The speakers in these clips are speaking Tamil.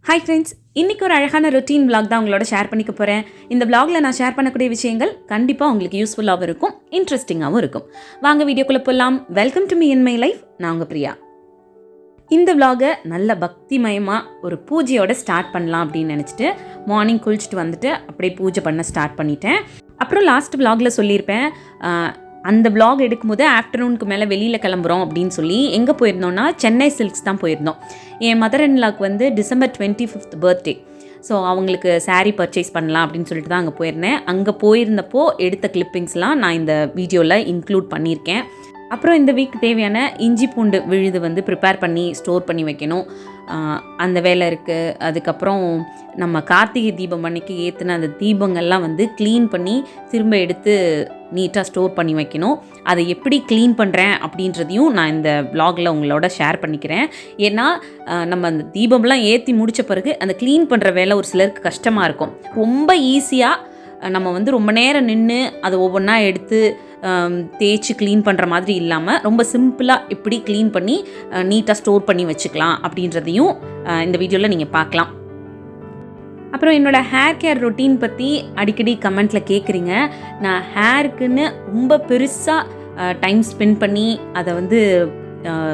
ஹாய் ஃப்ரெண்ட்ஸ், இன்றைக்கி ஒரு அழகான ரொட்டீன் vlog தான் உங்களோட ஷேர் பண்ணிக்க போகிறேன். இந்த vlogல நான் ஷேர் பண்ணக்கூடிய விஷயங்கள் கண்டிப்பாக உங்களுக்கு யூஸ்ஃபுல்லாகவும் இருக்கும், இன்ட்ரெஸ்டிங்காகவும் இருக்கும். வாங்க வீடியோக்குள்ளே போகலாம். Welcome to me in my life. நான் உங்கள் பிரியா. இந்த vlogஐ நல்ல பக்திமயமாக ஒரு பூஜையோட ஸ்டார்ட் பண்ணலாம் அப்படின்னு நினச்சிட்டு மார்னிங் குளிச்சுட்டு வந்துட்டு அப்படியே பூஜை பண்ண ஸ்டார்ட் பண்ணிட்டேன். அப்புறம் லாஸ்ட் vlogல சொல்லியிருப்பேன், அந்த vlog எடுக்கும்போது ஆஃப்டர்நூனுக்கு மேலே வெளியில் கிளம்புறோம் அப்படின்னு சொல்லி எங்கே போயிருந்தோன்னா சென்னை சில்க்ஸ் தான் போயிருந்தோம். என் மதர் இன் லாக்கு வந்து December 25th பர்த்டே. ஸோ அவங்களுக்கு சாரீ பர்ச்சேஸ் பண்ணலாம் அப்படின்னு சொல்லிட்டு தான் அங்கே போயிருந்தேன். அங்கே போயிருந்தப்போ எடுத்த கிளிப்பிங்ஸ்லாம் நான் இந்த வீடியோவில் இன்க்ளூட் பண்ணியிருக்கேன். அப்புறம் இந்த வீக் தேவையான இஞ்சி பூண்டு விழுது வந்து ப்ரிப்பேர் பண்ணி ஸ்டோர் பண்ணி வைக்கணும், அந்த வேலை இருக்குது. அதுக்கப்புறம் நம்ம கார்த்திகை தீபம் அன்னைக்கு ஏற்றின அந்த தீபங்கள்லாம் வந்து க்ளீன் பண்ணி திரும்ப எடுத்து நீட்டாக ஸ்டோர் பண்ணி வைக்கணும். அதை எப்படி க்ளீன் பண்ணுறேன் அப்படின்றதையும் நான் இந்த vlogல உங்களோட ஷேர் பண்ணிக்கிறேன். ஏன்னா நம்ம அந்த தீபம்லாம் ஏற்றி முடித்த பிறகு அந்த க்ளீன் பண்ணுற வேலை ஒரு சிலருக்கு கஷ்டமாக இருக்கும். ரொம்ப ஈஸியாக நம்ம வந்து ரொம்ப நேரம் நின்று அதை ஒவ்வொன்றா எடுத்து தேய்ச்சி க்ளீன் பண்ணுற மாதிரி இல்லாமல் ரொம்ப சிம்பிளாக எப்படி க்ளீன் பண்ணி நீட்டாக ஸ்டோர் பண்ணி வச்சுக்கலாம் அப்படின்றதையும் இந்த வீடியோவில் நீங்கள் பார்க்கலாம். அப்புறம் என்னோடய ஹேர் கேர் ரொட்டீன் பற்றி அடிக்கடி கமெண்ட்டில் கேட்குறீங்க. நான் ஹேருக்குன்னு ரொம்ப பெருசாக டைம் ஸ்பெண்ட் பண்ணி அதை வந்து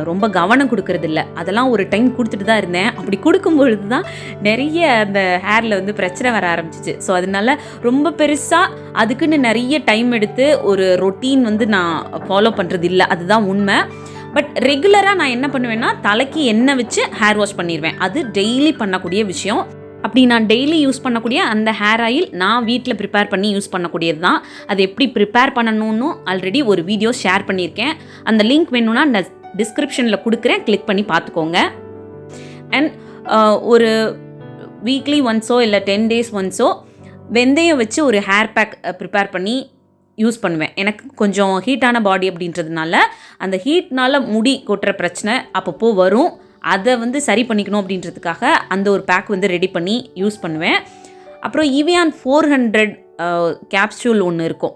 ரொம்ப கவனம் கொடுக்கறதில்ல. அதெல்லாம் ஒரு டைம் கொடுத்துட்டு தான் இருந்தேன். அப்படி கொடுக்கும்பொழுது தான் நிறைய அந்த ஹேரில் வந்து பிரச்சனை வர ஆரம்பிச்சிச்சு. ஸோ அதனால ரொம்ப பெருசாக அதுக்குன்னு நிறைய டைம் எடுத்து ஒரு ரொட்டீன் வந்து நான் ஃபாலோ பண்ணுறது இல்லை, அதுதான் உண்மை. பட் ரெகுலராக நான் என்ன பண்ணுவேன்னா தலைக்கு எண்ணெய் வச்சு ஹேர் வாஷ் பண்ணிடுவேன். அது டெய்லி பண்ணக்கூடிய விஷயம். அப்படி நான் டெய்லி யூஸ் பண்ணக்கூடிய அந்த ஹேர் ஆயில் நான் வீட்டில் ப்ரிப்பேர் பண்ணி யூஸ் பண்ணக்கூடியது தான். அது எப்படி ப்ரிப்பேர் பண்ணணும்னு ஆல்ரெடி ஒரு வீடியோ ஷேர் பண்ணியிருக்கேன். அந்த லிங்க் வேணும்னா நான் டிஸ்கிரிப்ஷனில் கொடுக்குறேன், கிளிக் பண்ணி பார்த்துக்கோங்க. அண்ட் ஒரு வீக்லி ஒன்ஸோ இல்லை 10 days ஒன்ஸோ வெந்தயம் வச்சு ஒரு ஹேர் பேக் ப்ரிப்பேர் பண்ணி யூஸ் பண்ணுவேன். எனக்கு கொஞ்சம் ஹீட்டான பாடி அப்படின்றதுனால அந்த ஹீட்னால் முடி கொட்டுற பிரச்சனை அப்பப்போ வரும். அதை வந்து சரி பண்ணிக்கணும் அப்படின்றதுக்காக அந்த ஒரு பேக் வந்து ரெடி பண்ணி யூஸ் பண்ணுவேன். அப்புறம் ஈவியான் 400 கேப்சூல் ஒன்று இருக்கும்,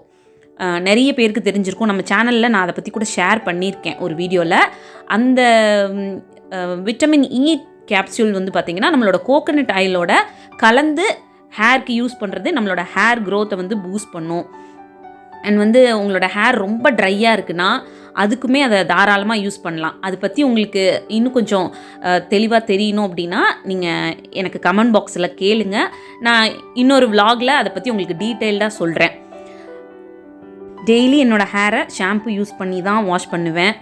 நிறைய பேருக்கு தெரிஞ்சிருக்கும். நம்ம சேனலில் நான் அதை பற்றி கூட ஷேர் பண்ணியிருக்கேன் ஒரு வீடியோவில். அந்த விட்டமின் இ கேப்சூல் வந்து பார்த்திங்கன்னா நம்மளோட கோகனட் ஆயிலோட கலந்து ஹேருக்கு யூஸ் பண்ணுறது நம்மளோட ஹேர் க்ரோத்தை வந்து பூஸ்ட் பண்ணும். அண்ட் வந்து உங்களோட ஹேர் ரொம்ப ட்ரையாக இருக்குன்னா அதுக்குமே அதை தாராளமாக யூஸ் பண்ணலாம். அதை பற்றி உங்களுக்கு இன்னும் கொஞ்சம் தெளிவாக தெரியணும் அப்படின்னா நீங்கள் எனக்கு கமெண்ட் பாக்ஸில் கேளுங்க. நான் இன்னொரு vlogல அதை பற்றி உங்களுக்கு டீட்டெயில்டாக சொல்கிறேன். டெய்லி என்னோடய ஹேரை ஷாம்பு யூஸ் பண்ணி தான் வாஷ் பண்ணுவேன்,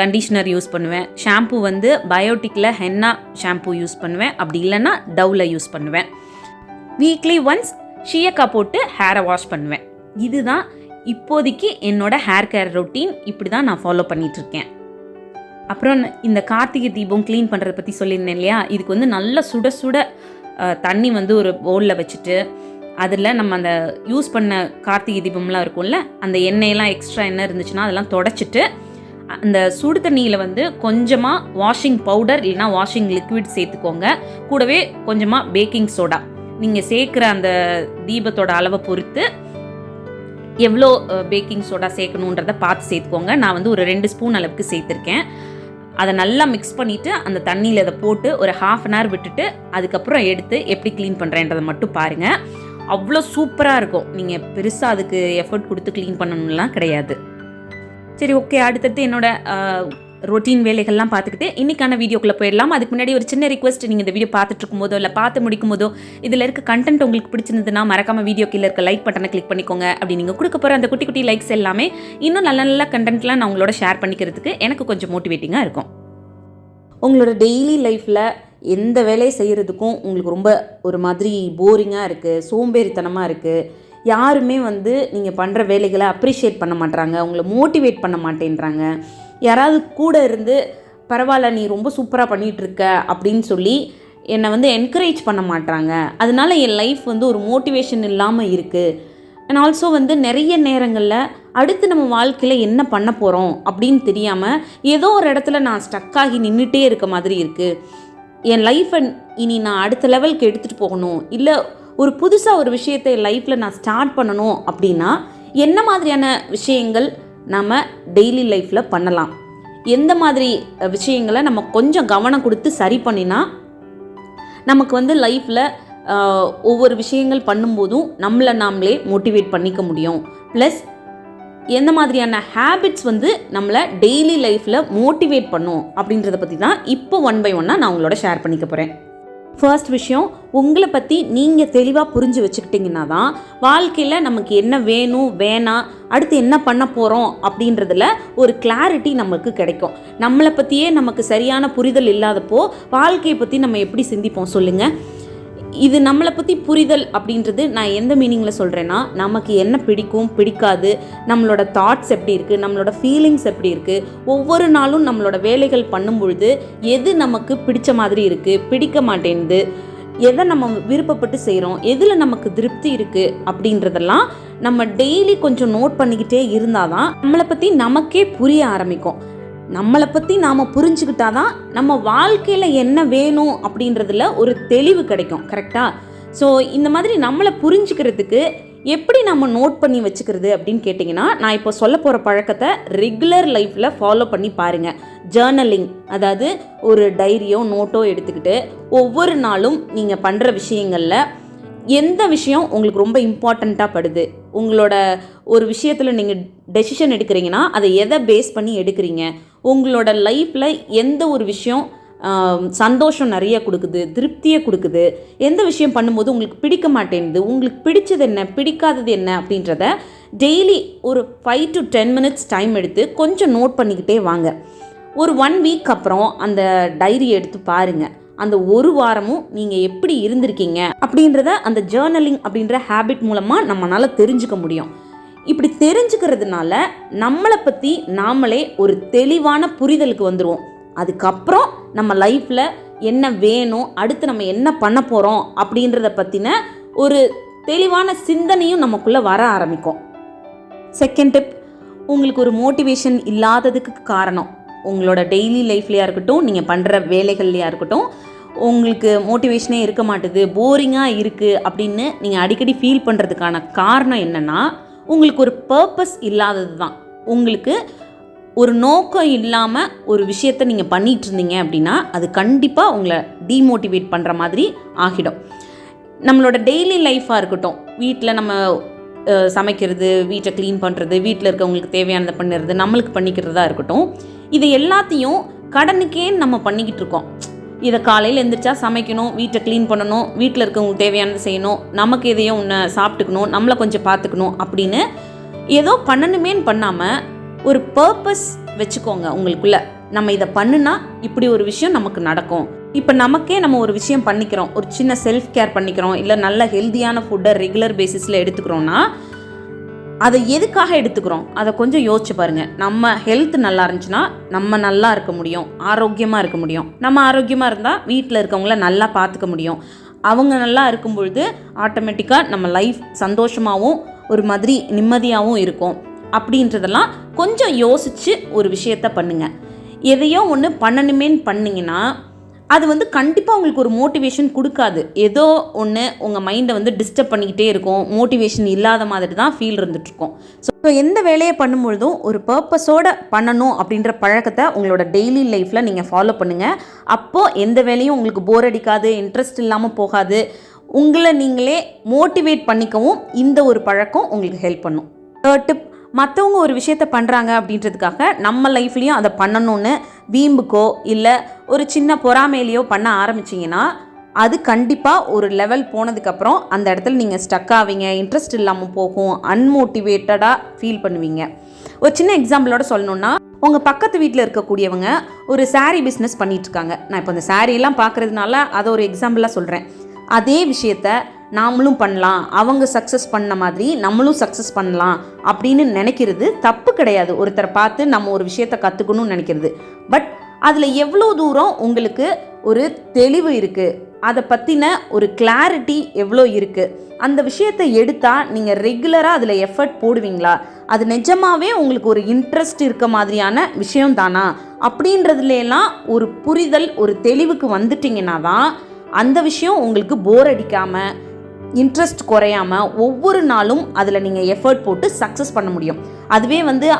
கண்டிஷ்னர் யூஸ் பண்ணுவேன். ஷாம்பு வந்து பயோட்டிக்கில் ஹென்னா ஷாம்பு யூஸ் பண்ணுவேன், அப்படி இல்லைன்னா டவ்வில் யூஸ் பண்ணுவேன். வீக்லி ஒன்ஸ் ஷியக்கா போட்டு ஹேரை வாஷ் பண்ணுவேன். இதுதான் இப்போதைக்கு என்னோடய ஹேர் கேர் ரொட்டீன். இப்படி தான் நான் ஃபாலோ பண்ணிகிட்ருக்கேன். அப்புறம் இந்த கார்த்திகை தீபம் க்ளீன் பண்ணுறதை பற்றி சொல்லியிருந்தேன் இல்லையா, இதுக்கு வந்து நல்ல சுட சுட தண்ணி வந்து ஒரு பவுலில் வச்சுட்டு அதில் நம்ம அந்த யூஸ் பண்ண கார்த்திகை தீபம்லாம் இருக்கும்ல, அந்த எண்ணெயெல்லாம் எக்ஸ்ட்ரா எண்ணெய் இருந்துச்சுன்னா அதெல்லாம் தொடச்சிட்டு அந்த சுடு தண்ணியில் வந்து கொஞ்சமாக வாஷிங் பவுடர் இல்லைனா வாஷிங் லிக்விட் சேர்த்துக்கோங்க. கூடவே கொஞ்சமாக பேக்கிங் சோடா, நீங்கள் சேர்க்குற அந்த தீபத்தோட அளவை பொறுத்து எவ்வளோ பேக்கிங் சோடா சேர்க்கணுன்றதை பார்த்து சேர்த்துக்கோங்க. நான் வந்து ஒரு 2 ஸ்பூன் அளவுக்கு சேர்த்துருக்கேன். அதை நல்லா மிக்ஸ் பண்ணிவிட்டு அந்த தண்ணியில் அதை போட்டு ஒரு 1/2 hour விட்டுட்டு அதுக்கப்புறம் எடுத்து எப்படி க்ளீன் பண்ணுறேன்றதை மட்டும் பாருங்கள். அவ்வளோ சூப்பராக இருக்கும். நீங்கள் பெருசாக அதுக்கு எஃபர்ட் கொடுத்து க்ளீன் பண்ணணும்லாம் கிடையாது. சரி, ஓகே. அடுத்தடுத்து என்னோடய ரொட்டீன் வேலைகள்லாம் பார்த்துக்கிட்டு இன்றைக்கான வீடியோக்குள்ளே போயிடலாம். அதுக்கு முன்னாடி ஒரு சின்ன ரிக்வெஸ்ட், நீங்கள் இந்த வீடியோ பார்த்துட்டு இருக்கும்போதோ இல்லை பார்த்து முடிக்கும் போதோ இதில் இருக்க கண்டென்ட் உங்களுக்கு பிடிச்சிருந்ததுன்னா மறக்காமல் வீடியோ கீழே இருக்க லைக் பட்டனை கிளிக் பண்ணிக்கோங்க. அப்படி நீங்கள் கொடுக்க போகிற அந்த குட்டி குட்டி லைக்ஸ் எல்லாமே இன்னும் நல்ல நல்ல கண்டென்ட்லாம் நான் உங்களோட ஷேர் பண்ணிக்கிறதுக்கு எனக்கு கொஞ்சம் மோட்டிவேட்டிங்காக இருக்கும். உங்களோட டெய்லி லைஃப்பில் எந்த வேலையை செய்கிறதுக்கும் உங்களுக்கு ரொம்ப ஒரு மாதிரி போரிங்காக இருக்குது, சோம்பேறித்தனமாக இருக்குது, யாருமே வந்து நீங்கள் பண்ணுற வேலைகளை அப்ரிஷியேட் பண்ண மாட்டாங்க, உங்களை மோட்டிவேட் பண்ண மாட்டேன்றாங்க, யாராவது கூட இருந்து பரவாயில்ல நீ ரொம்ப சூப்பராக பண்ணிகிட்ருக்க அப்படின்னு சொல்லி என்னை வந்து என்கரேஜ் பண்ண மாட்டாங்க. அதனால என் லைஃப் வந்து ஒரு மோட்டிவேஷன் இல்லாமல் இருக்குது. அண்ட் ஆல்சோ வந்து நிறைய நேரங்களில் அடுத்து நம்ம வாழ்க்கையில் என்ன பண்ண போகிறோம் அப்படின்னு தெரியாமல் ஏதோ ஒரு இடத்துல நான் ஸ்டக்காகி நின்றுட்டே இருக்க மாதிரி இருக்குது. என் லைஃப்பை இனி நான் அடுத்த லெவலுக்கு எடுத்துகிட்டு போகணும், இல்லை ஒரு புதுசாக ஒரு விஷயத்தை என் லைஃப்பில் நான் ஸ்டார்ட் பண்ணணும் அப்படின்னா என்ன மாதிரியான விஷயங்கள் நம்ம டெய்லி லைஃப்பில் பண்ணலாம், எந்த மாதிரி விஷயங்களை நம்ம கொஞ்சம் கவனம் கொடுத்து சரி பண்ணினா நமக்கு வந்து லைஃப்பில் ஒவ்வொரு விஷயங்கள் பண்ணும்போதும் நம்மளை நாமளே மோட்டிவேட் பண்ணிக்க முடியும். ப்ளஸ் எந்த மாதிரியான ஹேபிட்ஸ் வந்து நம்மளை டெய்லி லைஃப்பில் மோட்டிவேட் பண்ணும் அப்படின்றத பற்றி தான் இப்போ 1 by 1 நான் உங்களோட ஷேர் பண்ணிக்க போகிறேன். ஃபர்ஸ்ட் விஷயம், உங்களை பற்றி நீங்கள் தெளிவாக புரிஞ்சு வச்சுக்கிட்டிங்கன்னா தான் வாழ்க்கையில் நமக்கு என்ன வேணும் வேணாம், அடுத்து என்ன பண்ண போகிறோம் அப்படின்றதுல ஒரு கிளாரிட்டி நமக்கு கிடைக்கும். நம்மளை பற்றியே நமக்கு சரியான புரிதல் இல்லாதப்போ வாழ்க்கையை பற்றி நம்ம எப்படி சிந்திப்போம் சொல்லுங்கள்? இது நம்மளை பற்றி புரிதல் அப்படின்றது நான் எந்த மீனிங்கில் சொல்கிறேன்னா, நமக்கு என்ன பிடிக்கும் பிடிக்காது, நம்மளோட தாட்ஸ் எப்படி இருக்குது, நம்மளோட ஃபீலிங்ஸ் எப்படி இருக்குது, ஒவ்வொரு நாளும் நம்மளோட வேலைகள் பண்ணும் பொழுது எது நமக்கு பிடிச்ச மாதிரி இருக்குது, பிடிக்க மாட்டேங்குது, எதை நம்ம விருப்பப்பட்டு செய்கிறோம், எதில் நமக்கு திருப்தி இருக்குது அப்படின்றதெல்லாம் நம்ம டெய்லி கொஞ்சம் நோட் பண்ணிக்கிட்டே இருந்தால் தான் நம்மளை பற்றி நமக்கே புரிய ஆரம்பிக்கும். நம்மளை பற்றி நாம் புரிஞ்சுக்கிட்டா தான் நம்ம வாழ்க்கையில் என்ன வேணும் அப்படின்றதுல ஒரு தெளிவு கிடைக்கும். கரெக்டாக? ஸோ இந்த மாதிரி நம்மளை புரிஞ்சுக்கிறதுக்கு எப்படி நம்ம நோட் பண்ணி வச்சுக்கிறது அப்படின்னு கேட்டிங்கன்னா, நான் இப்போ சொல்ல போகிற பழக்கத்தை ரெகுலர் லைஃப்பில் ஃபாலோ பண்ணி பாருங்கள். ஜேர்னலிங், அதாவது ஒரு டைரியோ நோட்டோ எடுத்துக்கிட்டு ஒவ்வொரு நாளும் நீங்கள் பண்ணுற விஷயங்களில் எந்த விஷயம் உங்களுக்கு ரொம்ப இம்பார்ட்டண்ட்டாக படுது, உங்களோட ஒரு விஷயத்தில் நீங்கள் டெசிஷன் எடுக்கிறீங்கன்னா அதை எதை பேஸ் பண்ணி எடுக்கிறீங்க, உங்களோட லைஃப்பில் எந்த ஒரு விஷயம் சந்தோஷம் நிறைய கொடுக்குது, திருப்தியை கொடுக்குது, எந்த விஷயம் பண்ணும்போது உங்களுக்கு பிடிக்க மாட்டேங்குது, உங்களுக்கு பிடிச்சது என்ன பிடிக்காதது என்ன அப்படின்றத டெய்லி ஒரு 5 to 10 minutes டைம் எடுத்து கொஞ்சம் நோட் பண்ணிக்கிட்டே வாங்க. ஒரு 1 week அப்புறம் அந்த டைரி எடுத்து பாருங்கள். அந்த ஒரு வாரமும் நீங்கள் எப்படி இருந்திருக்கீங்க அப்படின்றத அந்த ஜேர்னலிங் அப்படின்ற ஹேபிட் மூலமாக நம்மளால் தெரிஞ்சுக்க முடியும். இப்படி தெரிஞ்சுக்கிறதுனால நம்மளை பற்றி நாமளே ஒரு தெளிவான புரிதலுக்கு வந்துடுவோம். அதுக்கப்புறம் நம்ம லைஃப்பில் என்ன வேணும், அடுத்து நம்ம என்ன பண்ண போகிறோம் அப்படின்றத பற்றின ஒரு தெளிவான சிந்தனையும் நமக்குள்ளே வர ஆரம்பிக்கும். செகண்ட் டிப், உங்களுக்கு ஒரு மோட்டிவேஷன் இல்லாததுக்கு காரணம் உங்களோட டெய்லி லைஃப்லையா இருக்கட்டும், நீங்கள் பண்ணுற வேலைகள்லையா இருக்கட்டும், உங்களுக்கு மோட்டிவேஷனே இருக்க மாட்டுது, போரிங்காக இருக்குது அப்படின்னு நீங்கள் அடிக்கடி ஃபீல் பண்ணுறதுக்கான காரணம் என்னென்னா, உங்களுக்கு ஒரு பர்பஸ் இல்லாதது தான். உங்களுக்கு ஒரு நோக்கம் இல்லாமல் ஒரு விஷயத்தை நீங்கள் பண்ணிகிட்டு இருந்தீங்க அப்படின்னா அது கண்டிப்பாக உங்களை டீமோட்டிவேட் பண்ணுற மாதிரி ஆகிடும். நம்மளோட டெய்லி லைஃப்பாக இருக்கட்டும், வீட்டில் நம்ம சமைக்கிறது, வீட்டை க்ளீன் பண்ணுறது, வீட்டில் இருக்கவங்களுக்கு தேவையானதை பண்ணுறது, நம்மளுக்கு பண்ணிக்கிறதா இருக்கட்டும், இது எல்லாத்தையும் கடனுக்கே நம்ம பண்ணிக்கிட்டு இருக்கோம். இதை காலையில் எழுந்திரிச்சா சமைக்கணும், வீட்டை க்ளீன் பண்ணணும், வீட்டில் இருக்கவங்களுக்கு தேவையானது செய்யணும், நமக்கு எதையோ ஒன்று சாப்பிட்டுக்கணும், நம்மளை கொஞ்சம் பார்த்துக்கணும் அப்படின்னு ஏதோ பண்ணணுமேன்னு பண்ணாமல் ஒரு பர்பஸ் வச்சுக்கோங்க உங்களுக்குள்ள. நம்ம இதை பண்ணுனா இப்படி ஒரு விஷயம் நமக்கு நடக்கும். இப்போ நமக்கே நம்ம ஒரு விஷயம் பண்ணிக்கிறோம், ஒரு சின்ன செல்ஃப் கேர் பண்ணிக்கிறோம், இல்லை நல்ல ஹெல்த்தியான ஃபுட்டை ரெகுலர் பேசிஸில் எடுத்துக்கிறோன்னா அதை எதுக்காக எடுத்துக்கிறோம் அதை கொஞ்சம் யோசிச்சு பாருங்கள். நம்ம ஹெல்த் நல்லா இருந்துச்சுன்னா நம்ம நல்லா இருக்க முடியும், ஆரோக்கியமாக இருக்க முடியும். நம்ம ஆரோக்கியமாக இருந்தால் வீட்டில் இருக்கவங்கள நல்லா பார்த்துக்க முடியும். அவங்க நல்லா இருக்கும் பொழுது ஆட்டோமேட்டிக்காக நம்ம லைஃப் சந்தோஷமாகவும் ஒரு மாதிரி நிம்மதியாகவும் இருக்கும். அப்படின்றதெல்லாம் கொஞ்சம் யோசித்து ஒரு விஷயத்த பண்ணுங்கள். எதையோ ஒன்று பண்ணணுமேன்னு பண்ணிங்கன்னா அது கண்டிப்பாக உங்களுக்கு ஒரு மோட்டிவேஷன் கொடுக்காது. ஏதோ ஒன்று உங்கள் மைண்டை டிஸ்டர்ப் பண்ணிக்கிட்டே இருக்கும். மோட்டிவேஷன் இல்லாத மாதிரி தான் ஃபீல் இருந்துகிட்ருக்கும். ஸோ எந்த வேலையை பண்ணும்பொழுதும் ஒரு பர்பஸோடு பண்ணணும் அப்படின்ற பழக்கத்தை உங்களோட டெய்லி லைஃப்பில் நீங்கள் ஃபாலோ பண்ணுங்கள். அப்போது எந்த வேலையும் உங்களுக்கு போர் அடிக்காது, இன்ட்ரெஸ்ட் இல்லாமல் போகாது. உங்களை நீங்களே மோட்டிவேட் பண்ணிக்கவும் இந்த ஒரு பழக்கம் உங்களுக்கு ஹெல்ப் பண்ணும். தேர்ட் டிப், மற்றவங்க ஒரு விஷயத்தை பண்ணுறாங்க அப்படின்றதுக்காக நம்ம லைஃப்லேயும் அதை பண்ணணும்னு வீம்புக்கோ இல்லை ஒரு சின்ன பொறாமையிலையோ பண்ண ஆரம்பிச்சிங்கன்னா அது கண்டிப்பாக ஒரு லெவல் போனதுக்கப்புறம் அந்த இடத்துல நீங்கள் ஸ்டக் ஆவீங்க, இன்ட்ரெஸ்ட் இல்லாமல் போகும், அன்மோட்டிவேட்டடாக ஃபீல் பண்ணுவீங்க. ஒரு சின்ன எக்ஸாம்பிளோட சொல்லணுன்னா, உங்கள் பக்கத்து வீட்டில் இருக்கக்கூடியவங்க ஒரு சாரீ பிஸ்னஸ் பண்ணிகிட்ருக்காங்க. நான் இப்போ அந்த சாரீலாம் பார்க்குறதுனால அதை ஒரு எக்ஸாம்பிளாக சொல்கிறேன். அதே விஷயத்த நாமளும் பண்ணலாம், அவங்க சக்ஸஸ் பண்ண மாதிரி நம்மளும் சக்ஸஸ் பண்ணலாம் அப்படின்னு நினைக்கிறது தப்பு கிடையாது. ஒருத்தரை பார்த்து நம்ம ஒரு விஷயத்தை கற்றுக்கணும்னு நினைக்கிறது. பட் அதில் எவ்வளோ தூரம் உங்களுக்கு ஒரு தெளிவு இருக்குது, அதை பற்றின ஒரு கிளாரிட்டி எவ்வளோ இருக்குது, அந்த விஷயத்தை எடுத்தால் நீங்கள் ரெகுலராக அதில் எஃபர்ட் போடுவீங்களா, அது நிஜமாகவே உங்களுக்கு ஒரு இன்ட்ரெஸ்ட் இருக்க மாதிரியான விஷயம் தானா அப்படின்றதுலாம் ஒரு புரிதல், ஒரு தெளிவுக்கு வந்துட்டிங்கன்னா தான் அந்த விஷயம் உங்களுக்கு போர் அடிக்காமல் இன்ட்ரெஸ்ட் குறையாமல் ஒவ்வொரு நாளும் அதில் நீங்கள் எஃபர்ட் போட்டு சக்ஸஸ் பண்ண முடியும். அதுவே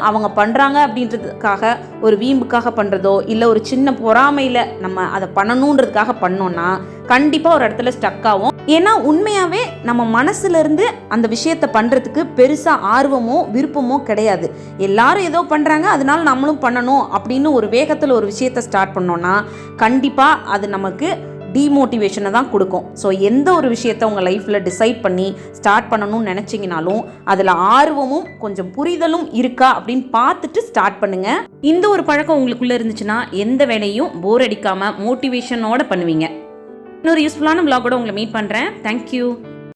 அவங்க பண்ணுறாங்க அப்படின்றதுக்காக ஒரு வீம்புக்காக பண்ணுறதோ இல்லை ஒரு சின்ன பொறாமையில் நம்ம அதை பண்ணணுன்றதுக்காக பண்ணோன்னா கண்டிப்பாக ஒரு இடத்துல ஸ்டக் ஆகும். ஏன்னா உண்மையாகவே நம்ம மனசுலேருந்து அந்த விஷயத்தை பண்ணுறதுக்கு பெருசாக ஆர்வமோ விருப்பமோ கிடையாது. எல்லாரும் ஏதோ பண்ணுறாங்க அதனால நம்மளும் பண்ணணும் அப்படின்னு ஒரு வேகத்தில் ஒரு விஷயத்தை ஸ்டார்ட் பண்ணோன்னா கண்டிப்பாக அது நமக்கு டிமோட்டிவேஷனை தான் கொடுக்கும். ஸோ எந்த ஒரு விஷயத்தை உங்கள் லைஃப்பில் டிசைட் பண்ணி ஸ்டார்ட் பண்ணணும்னு நினச்சிங்கனாலும் அதில் ஆர்வமும் கொஞ்சம் புரிதலும் இருக்கா அப்படின்னு பார்த்துட்டு ஸ்டார்ட் பண்ணுங்கள். இந்த ஒரு பழக்கம் உங்களுக்குள்ளே இருந்துச்சுன்னா எந்த வேலையும் போர் அடிக்காமல் மோட்டிவேஷனோடு பண்ணுவீங்க. இன்னொரு யூஸ்ஃபுல்லான vlog-ஓட உங்களை மீட் பண்ணுறேன். தேங்க்யூ.